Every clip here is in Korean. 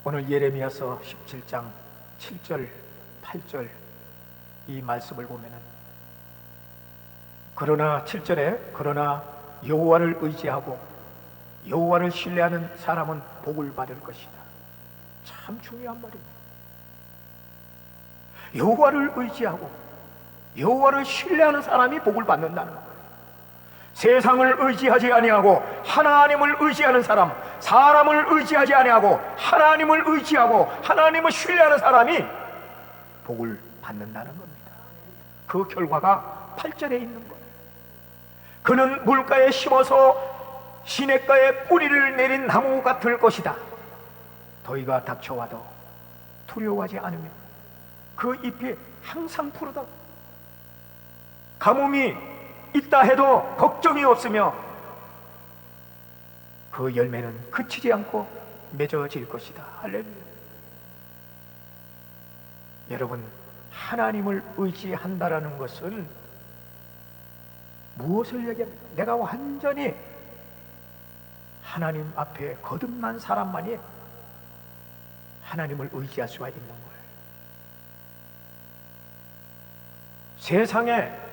오늘 예레미야서 17장 7절 8절 이 말씀을 보면은, 그러나 7절에 그러나 여호와를 의지하고 여호와를 신뢰하는 사람은 복을 받을 것이다. 참 중요한 말입니다. 여호와를 의지하고 여호와를 신뢰하는 사람이 복을 받는다는 거예요. 세상을 의지하지 아니하고 하나님을 의지하는 사람, 사람을 의지하지 아니하고 하나님을 의지하고 하나님을 신뢰하는 사람이 복을 받는다는 겁니다. 그 결과가 8절에 있는 거예요. 그는 물가에 심어서 시냇가에 뿌리를 내린 나무 같을 것이다. 더위가 닥쳐와도 두려워하지 않으며 그 잎이 항상 푸르다. 가뭄이 있다 해도 걱정이 없으며 그 열매는 그치지 않고 맺어질 것이다. 할렐루야. 여러분, 하나님을 의지한다라는 것은 무엇을 얘기합니까? 내가 완전히 하나님 앞에 거듭난 사람만이 하나님을 의지할 수가 있는 거예요. 세상에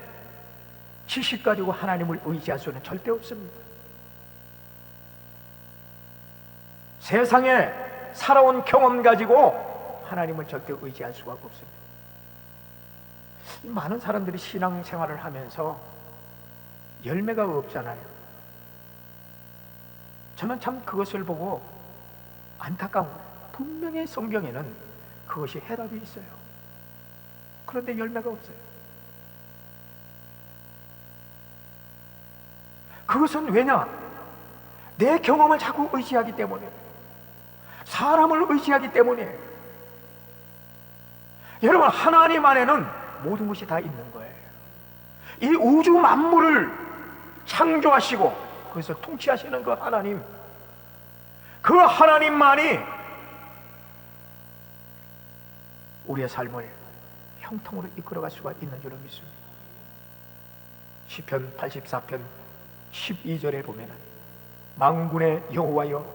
지식 가지고 하나님을 의지할 수는 절대 없습니다. 세상에 살아온 경험 가지고 하나님을 절대 의지할 수가 없습니다. 많은 사람들이 신앙생활을 하면서 열매가 없잖아요. 저는 참 그것을 보고 안타까운 거예요. 분명히 성경에는 그것이 해답이 있어요. 그런데 열매가 없어요. 그것은 왜냐? 내 경험을 자꾸 의지하기 때문에, 사람을 의지하기 때문에. 여러분, 하나님 안에는 모든 것이 다 있는 거예요. 이 우주 만물을 창조하시고 그것을 통치하시는 그 하나님, 그 하나님만이 우리의 삶을 형통으로 이끌어갈 수가 있는 줄로 믿습니다. 시편 84편 12절에 보면 만군의 여호와여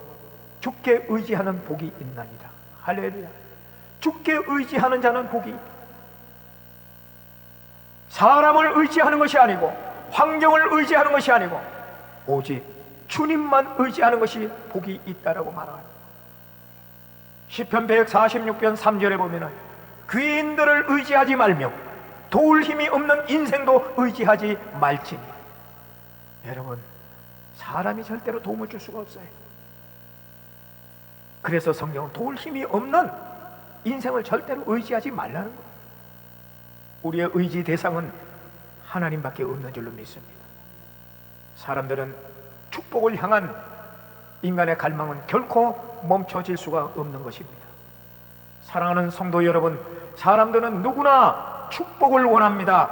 주께 의지하는 복이 있나이다. 할렐루야. 주께 의지하는 자는 복이 있다. 사람을 의지하는 것이 아니고 환경을 의지하는 것이 아니고 오직 주님만 의지하는 것이 복이 있다라고 말합니다. 시편 146편 3절에 보면 귀인들을 의지하지 말며 도울 힘이 없는 인생도 의지하지 말지니. 여러분, 사람이 절대로 도움을 줄 수가 없어요. 그래서 성경은 도울 힘이 없는 인생을 절대로 의지하지 말라는 거예요. 우리의 의지 대상은 하나님밖에 없는 줄로 믿습니다. 사람들은 축복을 향한 인간의 갈망은 결코 멈춰질 수가 없는 것입니다. 사랑하는 성도 여러분, 사람들은 누구나 축복을 원합니다.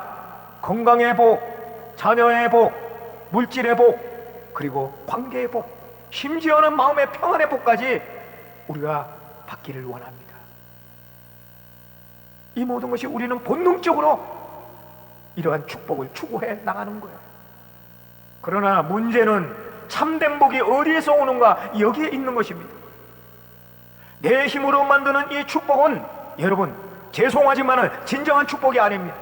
건강의 복, 자녀의 복, 물질의 복, 그리고 관계의 복, 심지어는 마음의 평안의 복까지 우리가 받기를 원합니다. 이 모든 것이 우리는 본능적으로 이러한 축복을 추구해 나가는 거예요. 그러나 문제는 참된 복이 어디에서 오는가? 여기에 있는 것입니다. 내 힘으로 만드는 이 축복은, 여러분, 죄송하지만 진정한 축복이 아닙니다.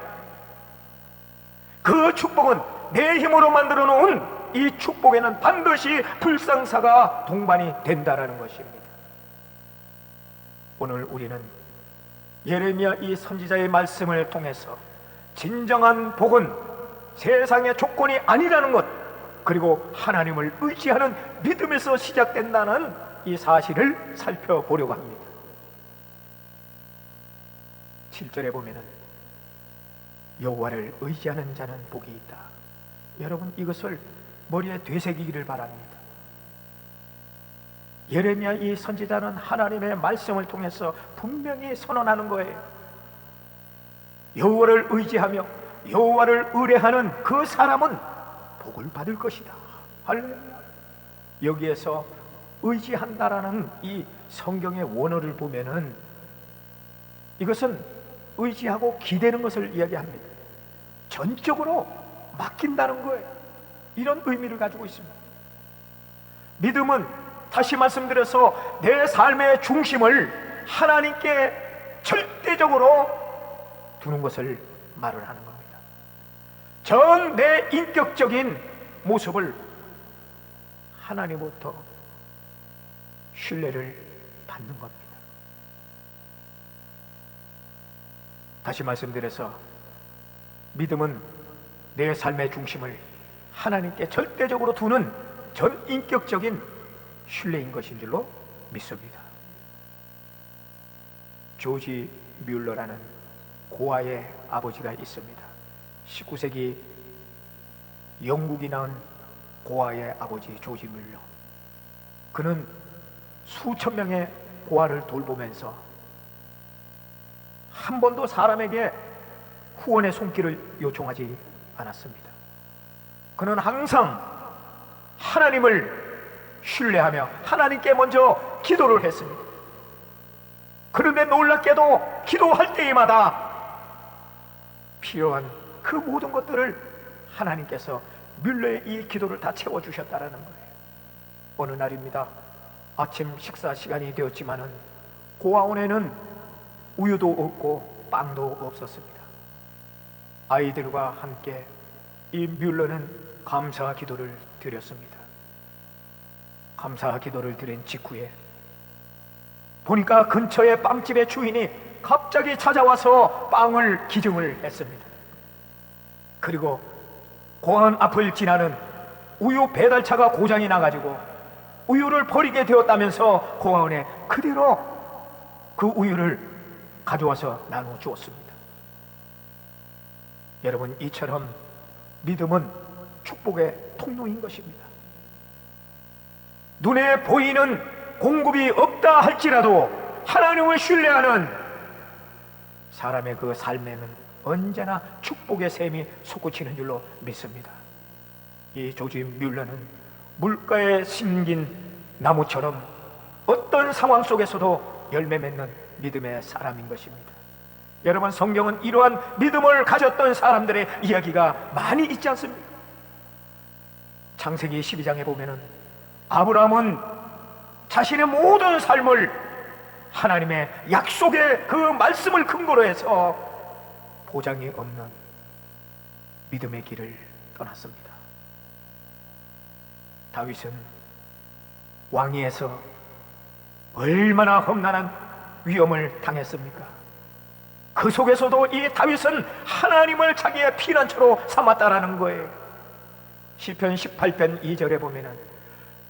그 축복은 내 힘으로 만들어 놓은 이 축복에는 반드시 불상사가 동반이 된다는 것입니다. 오늘 우리는 예레미야 이 선지자의 말씀을 통해서 진정한 복은 세상의 조건이 아니라는 것, 그리고 하나님을 의지하는 믿음에서 시작된다는 이 사실을 살펴보려고 합니다. 7절에 보면은 여호와를 의지하는 자는 복이 있다. 여러분, 이것을 머리에 되새기기를 바랍니다. 예레미야 이 선지자는 하나님의 말씀을 통해서 분명히 선언하는 거예요. 여호와를 의지하며 여호와를 의뢰하는 그 사람은 복을 받을 것이다. 할렐루야. 여기에서 의지한다라는 이 성경의 원어를 보면은 이것은 의지하고 기대는 것을 이야기합니다. 전적으로 맡긴다는 거예요. 이런 의미를 가지고 있습니다. 믿음은 다시 말씀드려서 내 삶의 중심을 하나님께 절대적으로 두는 것을 말을 하는 겁니다. 전 내 인격적인 모습을 하나님부터 신뢰를 받는 겁니다. 다시 말씀드려서 믿음은 내 삶의 중심을 하나님께 절대적으로 두는 전 인격적인 신뢰인 것인 줄로 믿습니다. 조지 뮬러라는 고아의 아버지가 있습니다. 19세기 영국이 낳은 고아의 아버지 조지 뮬러. 그는 수천 명의 고아를 돌보면서 한 번도 사람에게 후원의 손길을 요청하지 않았습니다. 그는 항상 하나님을 신뢰하며 하나님께 먼저 기도를 했습니다. 그런데 놀랍게도 기도할 때마다 필요한 그 모든 것들을 하나님께서 뮬러의 이 기도를 다 채워주셨다라는 거예요. 어느 날입니다. 아침 식사 시간이 되었지만은 고아원에는 우유도 없고 빵도 없었습니다. 아이들과 함께 이 뮬러는 감사 기도를 드렸습니다. 감사 기도를 드린 직후에 보니까 근처의 빵집의 주인이 갑자기 찾아와서 빵을 기증을 했습니다. 그리고 고아원 앞을 지나는 우유 배달차가 고장이 나가지고 우유를 버리게 되었다면서 고아원에 그대로 그 우유를 가져와서 나누어 주었습니다. 여러분, 이처럼 믿음은 축복의 통로인 것입니다. 눈에 보이는 공급이 없다 할지라도 하나님을 신뢰하는 사람의 그 삶에는 언제나 축복의 샘이 솟구치는 줄로 믿습니다. 이 조지 뮬러는 물가에 심긴 나무처럼 어떤 상황 속에서도 열매 맺는 믿음의 사람인 것입니다. 여러분, 성경은 이러한 믿음을 가졌던 사람들의 이야기가 많이 있지 않습니까? 창세기 12장에 보면은 아브라함은 자신의 모든 삶을 하나님의 약속의 그 말씀을 근거로 해서 보장이 없는 믿음의 길을 떠났습니다. 다윗은 왕위에서 얼마나 험난한 위험을 당했습니까? 그 속에서도 이 다윗은 하나님을 자기의 피난처로 삼았다라는 거예요. 시편 18편 2절에 보면은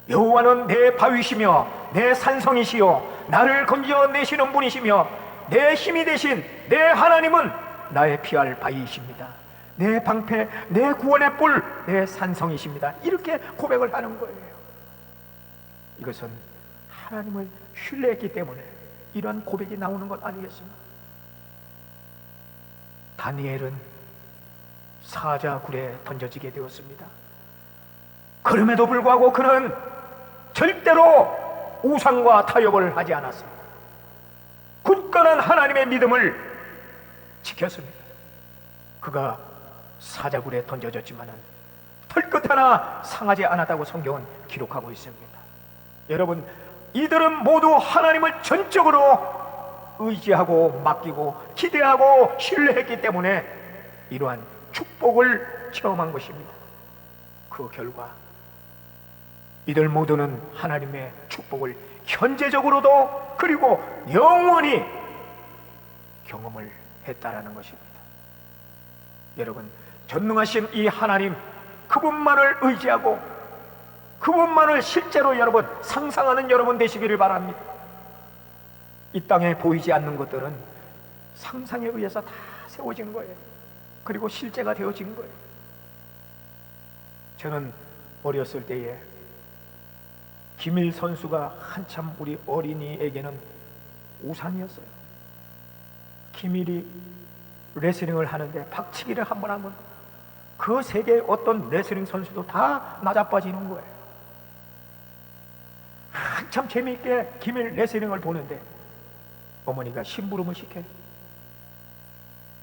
여호와는 내 바위시며 내 산성이시요 나를 건져내시는 분이시며 내 힘이 되신 내 하나님은 나의 피할 바위이십니다. 내 방패, 내 구원의 뿔, 내 산성이십니다. 이렇게 고백을 하는 거예요. 이것은 하나님을 신뢰했기 때문에 이러한 고백이 나오는 것 아니겠습니까? 다니엘은 사자굴에 던져지게 되었습니다. 그럼에도 불구하고 그는 절대로 우상과 타협을 하지 않았습니다. 굳건한 하나님의 믿음을 지켰습니다. 그가 사자굴에 던져졌지만은 털끝 하나 상하지 않았다고 성경은 기록하고 있습니다. 여러분, 이들은 모두 하나님을 전적으로 의지하고 맡기고 기대하고 신뢰했기 때문에 이러한 축복을 체험한 것입니다. 그 결과 이들 모두는 하나님의 축복을 현재적으로도 그리고 영원히 경험을 했다라는 것입니다. 여러분, 전능하신 이 하나님, 그분만을 의지하고 그분만을 실제로 여러분 상상하는 여러분 되시기를 바랍니다. 이 땅에 보이지 않는 것들은 상상에 의해서 다 세워진 거예요. 그리고 실제가 되어진 거예요. 저는 어렸을 때에 김일 선수가 한참 우리 어린이에게는 우상이었어요. 김일이 레슬링을 하는데 박치기를 한 번 하면 그 세계의 어떤 레슬링 선수도 다 나자빠지는 거예요. 한참 재미있게 김일 레슬링을 보는데 어머니가 심부름을 시켜요.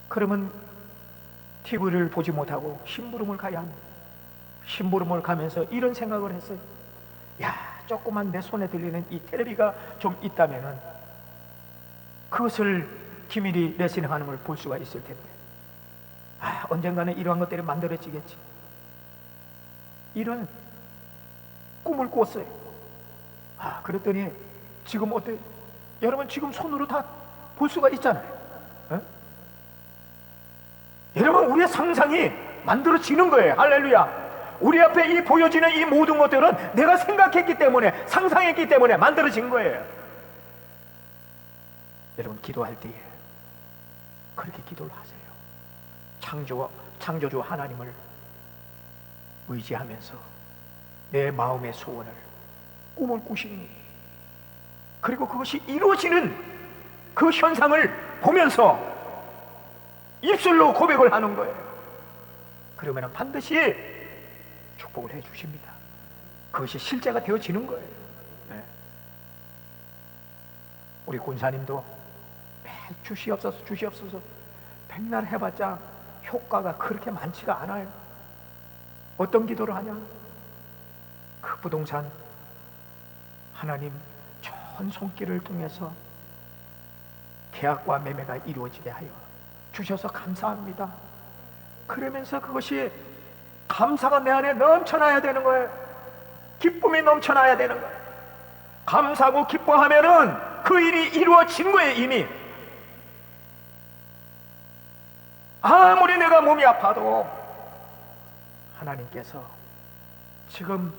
그러면 TV를 보지 못하고 심부름을 가야 합니다. 심부름을 가면서 이런 생각을 했어요. 야, 조그만 내 손에 들리는 이 텔레비가 좀 있다면은 그것을 기밀이 레슨하는 걸 볼 수가 있을 텐데, 언젠가는 이러한 것들이 만들어지겠지. 이런 꿈을 꿨어요. 그랬더니 지금 어때? 여러분 지금 손으로 다 볼 수가 있잖아요. 여러분 우리의 상상이 만들어지는 거예요. 할렐루야. 우리 앞에 이 보여지는 이 모든 것들은 내가 생각했기 때문에, 상상했기 때문에 만들어진 거예요. 여러분 기도할 때에 그렇게 기도를 하세요. 창조주 하나님을 의지하면서 내 마음의 소원을, 꿈을 꾸시니, 그리고 그것이 이루어지는 그 현상을 보면서 입술로 고백을 하는 거예요. 그러면 반드시 축복을 해 주십니다. 그것이 실제가 되어지는 거예요. 네. 우리 군사님도 주시옵소서 주시옵소서 백날 해봤자 효과가 그렇게 많지가 않아요. 어떤 기도를 하냐? 그 부동산 하나님 좋은 손길을 통해서 계약과 매매가 이루어지게 하여 주셔서 감사합니다. 그러면서 그것이 감사가 내 안에 넘쳐나야 되는 거예요. 기쁨이 넘쳐나야 되는 거예요. 감사하고 기뻐하면은 그 일이 이루어진 거예요. 이미 아무리 내가 몸이 아파도 하나님께서 지금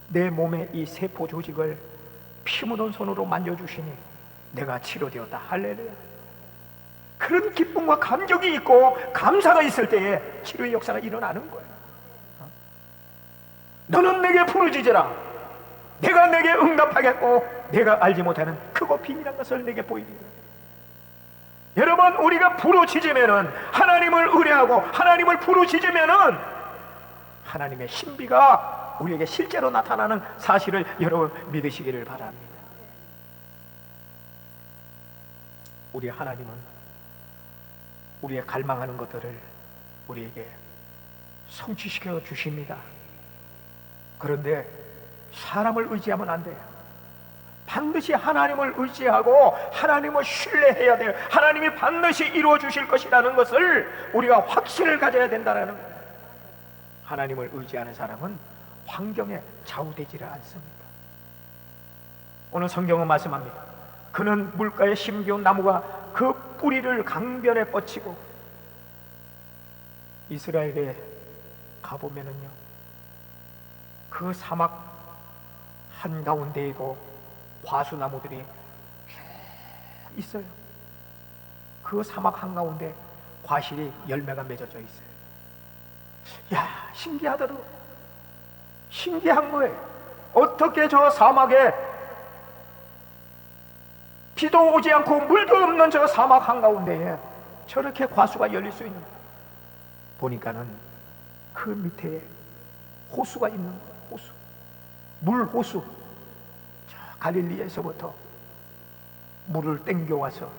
내 몸의 이 세포 조직을 피 묻은 손으로 만져주시니 내가 치료되었다. 할렐루야. 그런 기쁨과 감격이 있고 감사가 있을 때에 치료의 역사가 일어나는 거예요. 너는 내게 부르짖으라. 내가 내게 응답하겠고 내가 알지 못하는 크고 비밀한 것을 내게 보이리라. 여러분 우리가 부르짖으면은, 하나님을 의뢰하고 하나님을 부르짖으면은 하나님의 신비가 우리에게 실제로 나타나는 사실을 여러분 믿으시기를 바랍니다. 우리 하나님은 우리의 갈망하는 것들을 우리에게 성취시켜 주십니다. 그런데 사람을 의지하면 안 돼요. 반드시 하나님을 의지하고 하나님을 신뢰해야 돼요. 하나님이 반드시 이루어 주실 것이라는 것을 우리가 확신을 가져야 된다는 거예요. 하나님을 의지하는 사람은 환경에 좌우되지를 않습니다. 오늘 성경은 말씀합니다. 그는 물가에 심겨온 나무가 그 뿌리를 강변에 뻗치고, 이스라엘에 가보면은요, 그 사막 한가운데에도 과수나무들이 있어요. 그 사막 한가운데 과실이 열매가 맺어져 있어요. 야, 신기하더라고. 신기한 거예요. 어떻게 저 사막에 비도 오지 않고 물도 없는 저 사막 한가운데에 저렇게 과수가 열릴 수 있는 거예요. 보니까는 그 밑에 호수가 있는 거예요. 호수, 물 호수. 갈릴리에서부터 물을 땡겨와서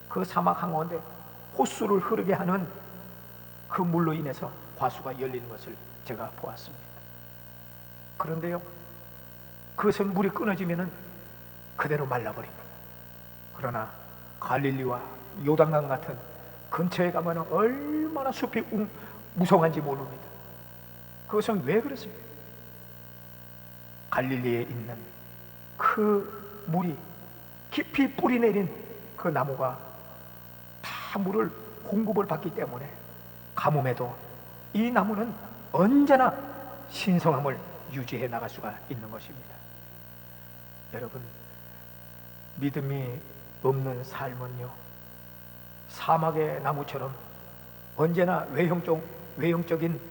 그 사막 한가운데 호수를 흐르게 하는 그 물로 인해서 과수가 열리는 것을 제가 보았습니다. 그런데요, 그것은 물이 끊어지면은 그대로 말라버립니다. 그러나 갈릴리와 요단강 같은 근처에 가면 얼마나 숲이 무성한지 모릅니다. 그것은 왜 그랬어요? 갈릴리에 있는 그 물이 깊이 뿌리 내린 그 나무가 다 물을 공급을 받기 때문에 가뭄에도 이 나무는 언제나 신성함을 유지해 나갈 수가 있는 것입니다. 여러분, 믿음이 없는 삶은요, 사막의 나무처럼 언제나 외형적인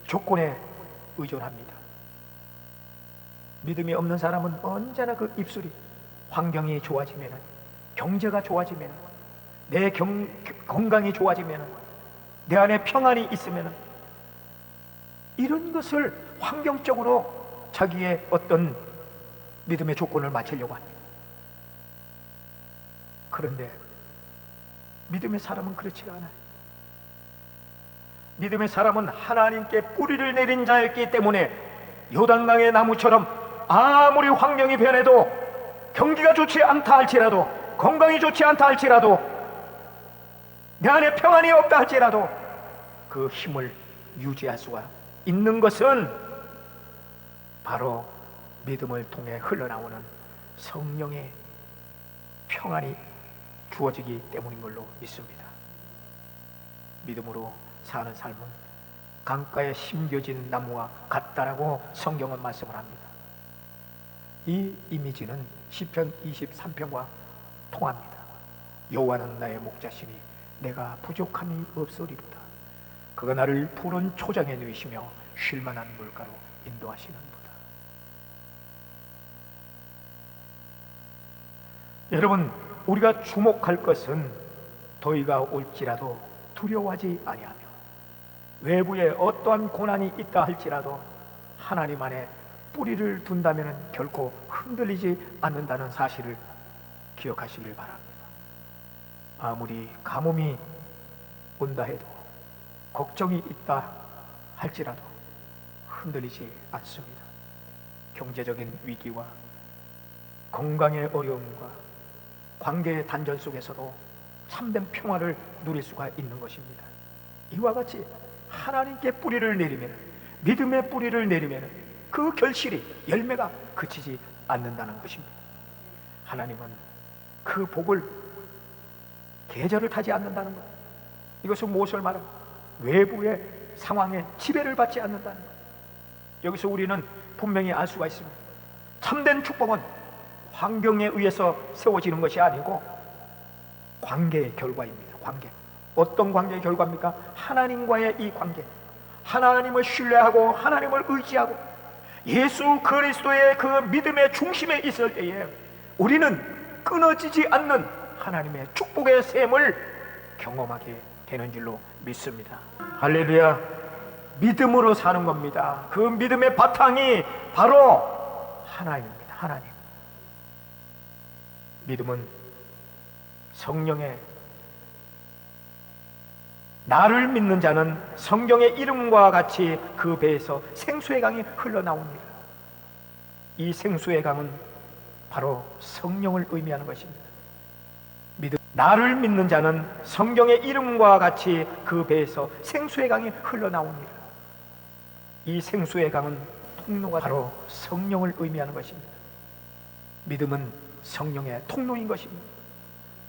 조건에 의존합니다. 믿음이 없는 사람은 언제나 그 입술이, 환경이 좋아지면, 경제가 좋아지면, 내 건강이 좋아지면, 내 안에 평안이 있으면 이런 것을 환경적으로 자기의 어떤 믿음의 조건을 맞추려고 합니다. 그런데 믿음의 사람은 그렇지가 않아요. 믿음의 사람은 하나님께 뿌리를 내린 자였기 때문에 요단강의 나무처럼 아무리 환경이 변해도, 경기가 좋지 않다 할지라도, 건강이 좋지 않다 할지라도, 내 안에 평안이 없다 할지라도 그 힘을 유지할 수가 있는 것은 바로 믿음을 통해 흘러나오는 성령의 평안이 주어지기 때문인 걸로 믿습니다. 믿음으로 사는 삶은 강가에 심겨진 나무와 같다라고 성경은 말씀을 합니다. 이 이미지는 시편 23편과 통합니다. 여호와는 나의 목자시니 내가 부족함이 없으리로다. 그가 나를 푸른 초장에 누이시며 쉴만한 물가로 인도하시는도다. 여러분, 우리가 주목할 것은 더위가 올지라도 두려워하지 아니하며, 외부에 어떠한 고난이 있다 할지라도 하나님 안에 뿌리를 둔다면 결코 흔들리지 않는다는 사실을 기억하시길 바랍니다. 아무리 가뭄이 온다 해도, 걱정이 있다 할지라도 흔들리지 않습니다. 경제적인 위기와 건강의 어려움과 관계의 단절 속에서도 참된 평화를 누릴 수가 있는 것입니다. 이와 같이 하나님께 뿌리를 내리면, 믿음의 뿌리를 내리면 그 결실이, 열매가 그치지 않는다는 것입니다. 하나님은 그 복을, 계절을 타지 않는다는 것, 이것은 무엇을 말합니까? 외부의 상황에 지배를 받지 않는다는 것. 여기서 우리는 분명히 알 수가 있습니다. 참된 축복은 환경에 의해서 세워지는 것이 아니고 관계의 결과입니다. 관계. 어떤 관계의 결과입니까? 하나님과의 이 관계. 하나님을 신뢰하고 하나님을 의지하고 예수 그리스도의 그 믿음의 중심에 있을 때에 우리는 끊어지지 않는 하나님의 축복의 셈을 경험하게 되는 줄로 믿습니다. 할렐루야. 믿음으로 사는 겁니다. 그 믿음의 바탕이 바로 하나님입니다. 하나님. 믿음은 성령의, 나를 믿는 자는 성경의 이름과 같이 그 배에서 생수의 강이 흘러나옵니다. 이 생수의 강은 바로 성령을 의미하는 것입니다. 나를 믿는 자는 성경의 이름과 같이 그 배에서 생수의 강이 흘러나옵니다. 이 생수의 강은 통로가 바로 성령을 의미하는 것입니다. 믿음은 성령의 통로인 것입니다.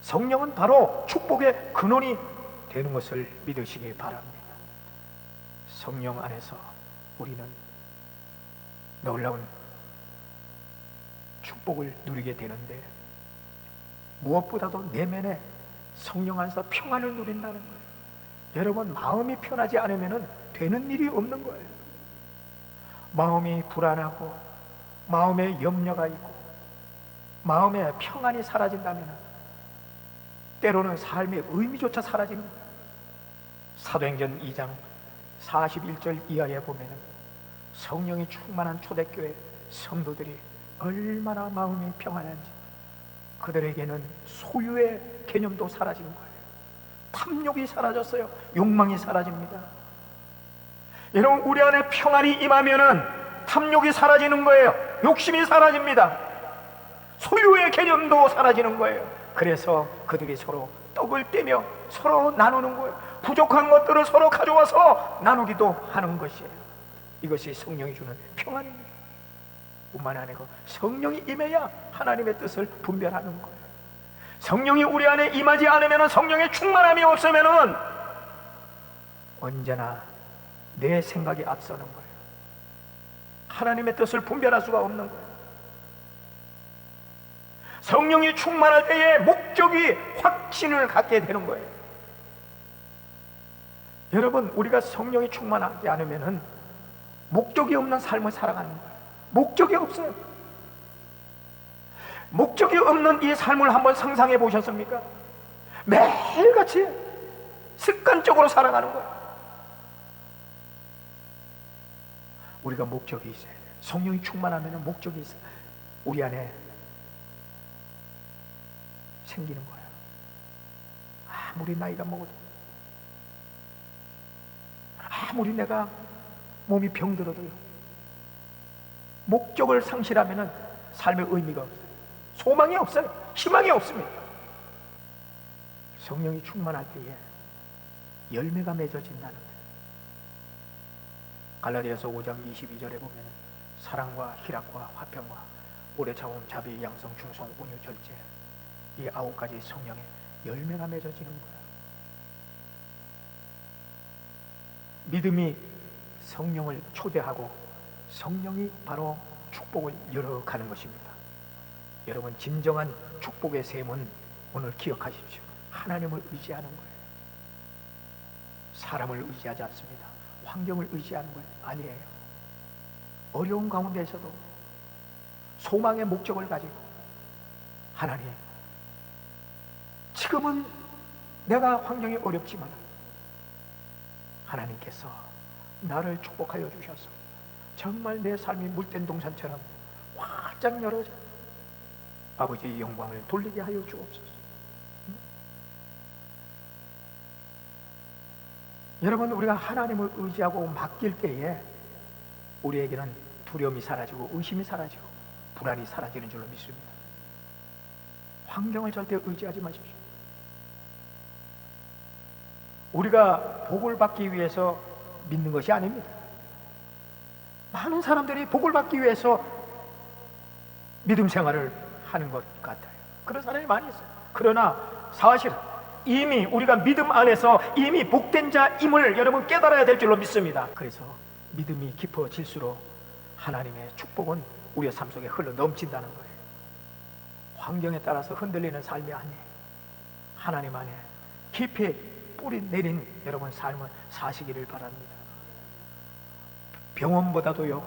성령은 바로 축복의 근원이 되는 것을 믿으시기 바랍니다. 성령 안에서 우리는 놀라운 축복을 누리게 되는데, 무엇보다도 내면에 성령 안에서 평안을 누린다는 거예요. 여러분, 마음이 편하지 않으면 되는 일이 없는 거예요. 마음이 불안하고 마음에 염려가 있고 마음에 평안이 사라진다면 때로는 삶의 의미조차 사라지는 거예요. 사도행전 2장 41절 이하에 보면 성령이 충만한 초대교회 성도들이 얼마나 마음이 평안한지, 그들에게는 소유의 개념도 사라진 거예요. 탐욕이 사라졌어요. 욕망이 사라집니다. 여러분, 우리 안에 평안이 임하면은 탐욕이 사라지는 거예요. 욕심이 사라집니다. 소유의 개념도 사라지는 거예요. 그래서 그들이 서로 떡을 떼며 서로 나누는 거예요. 부족한 것들을 서로 가져와서 나누기도 하는 것이에요. 이것이 성령이 주는 평안입니다. 뿐만 아니고 성령이 임해야 하나님의 뜻을 분별하는 거예요. 성령이 우리 안에 임하지 않으면, 성령의 충만함이 없으면 언제나 내 생각이 앞서는 거예요. 하나님의 뜻을 분별할 수가 없는 거예요. 성령이 충만할 때에 목적이 확신을 갖게 되는 거예요. 여러분, 우리가 성령이 충만하지 않으면 목적이 없는 삶을 살아가는 거예요. 목적이 없어요. 목적이 없는 이 삶을 한번 상상해 보셨습니까? 매일같이 습관적으로 살아가는 거예요. 우리가 목적이 있어야 돼요. 성령이 충만하면 목적이 있어요. 우리 안에 생기는 거예요. 아무리 나이가 먹어도, 아무리 내가 몸이 병들어도요, 목적을 상실하면 삶의 의미가 없어요. 소망이 없어요. 희망이 없습니다. 성령이 충만할 때에 열매가 맺어진다는 거예요. 갈라디아서 5장 22절에 보면 사랑과 희락과 화평과 오래 참음, 자비, 양성, 충성, 온유, 절제, 이 9가지 성령의 열매가 맺어지는 거예요. 믿음이 성령을 초대하고 성령이 바로 축복을 열어가는 것입니다. 여러분, 진정한 축복의 셈은 오늘 기억하십시오. 하나님을 의지하는 거예요. 사람을 의지하지 않습니다. 환경을 의지하는 거예요. 아니에요. 어려운 가운데에서도 소망의 목적을 가지고 하나님, 지금은 내가 환경이 어렵지만 하나님께서 나를 축복하여 주셔서 정말 내 삶이 물된 동산처럼 활짝 열어져 아버지의 영광을 돌리게 하여 주옵소서. 여러분, 우리가 하나님을 의지하고 맡길 때에 우리에게는 두려움이 사라지고 의심이 사라지고 불안이 사라지는 줄로 믿습니다. 환경을 절대 의지하지 마십시오. 우리가 복을 받기 위해서 믿는 것이 아닙니다. 많은 사람들이 복을 받기 위해서 믿음 생활을 하는 것 같아요. 그런 사람이 많이 있어요. 그러나 사실 이미 우리가 믿음 안에서 이미 복된 자임을 여러분 깨달아야 될 줄로 믿습니다. 그래서 믿음이 깊어질수록 하나님의 축복은 우리의 삶 속에 흘러 넘친다는 거예요. 환경에 따라서 흔들리는 삶이 아니에요. 하나님 안에 깊이 뿌리 내린 여러분 삶을 사시기를 바랍니다. 병원보다도요,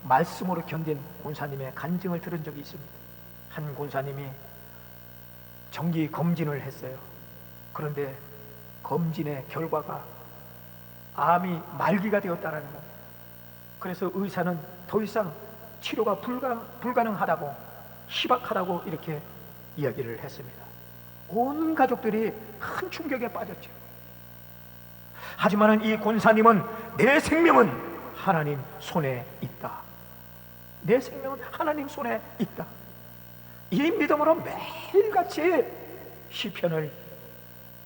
말씀으로 견딘 권사님의 간증을 들은 적이 있습니다. 한 권사님이 정기 검진을 했어요. 그런데 검진의 결과가 암이 말기가 되었다는 거예요. 그래서 의사는 더 이상 치료가 불가능하다고, 희박하다고 이렇게 이야기를 했습니다. 온 가족들이 큰 충격에 빠졌죠. 하지만 이 권사님은 내 생명은 하나님 손에 있다. 내 생명은 하나님 손에 있다. 이 믿음으로 매일같이 시편을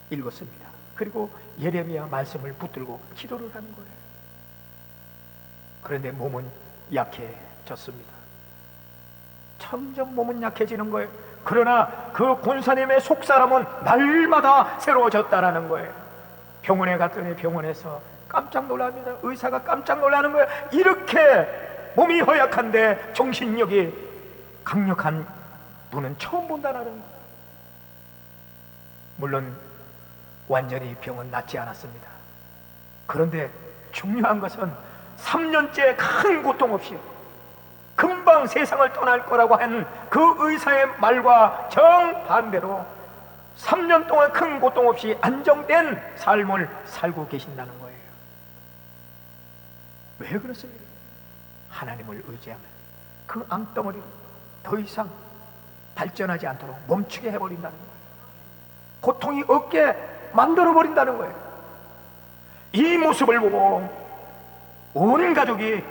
읽었습니다. 그리고 예레미야 말씀을 붙들고 기도를 하는 거예요. 그런데 몸은 약해졌습니다. 점점 몸은 약해지는 거예요. 그러나 그 권사님의 속사람은 날마다 새로워졌다는 거예요. 병원에 갔더니 병원에서 깜짝 놀랍니다. 의사가 깜짝 놀라는 거예요. 이렇게 몸이 허약한데 정신력이 강력한 분은 처음 본다는 거예요. 물론 완전히 병은 낫지 않았습니다. 그런데 중요한 것은 3년째 큰 고통 없이 금방 세상을 떠날 거라고 한 그 의사의 말과 정반대로 3년 동안 큰 고통 없이 안정된 삶을 살고 계신다는 거예요. 왜 그렇습니까? 하나님을 의지하면 그 앙덩어리를 더 이상 발전하지 않도록 멈추게 해버린다는 거예요. 고통이 없게 만들어버린다는 거예요. 이 모습을 보고 온 가족이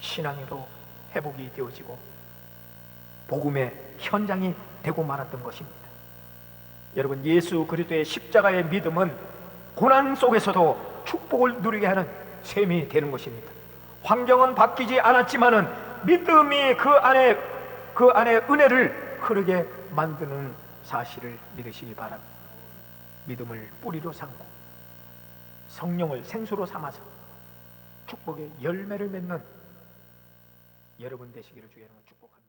신앙으로 회복이 되어지고 복음의 현장이 되고 말았던 것입니다. 여러분, 예수 그리스도의 십자가의 믿음은 고난 속에서도 축복을 누리게 하는 셈이 되는 것입니다. 환경은 바뀌지 않았지만은 믿음이 그 안에 은혜를 흐르게 만드는 사실을 믿으시기 바랍니다. 믿음을 뿌리로 삼고 성령을 생수로 삼아서 축복의 열매를 맺는 여러분 되시기를 주의 이름으로 축복합니다.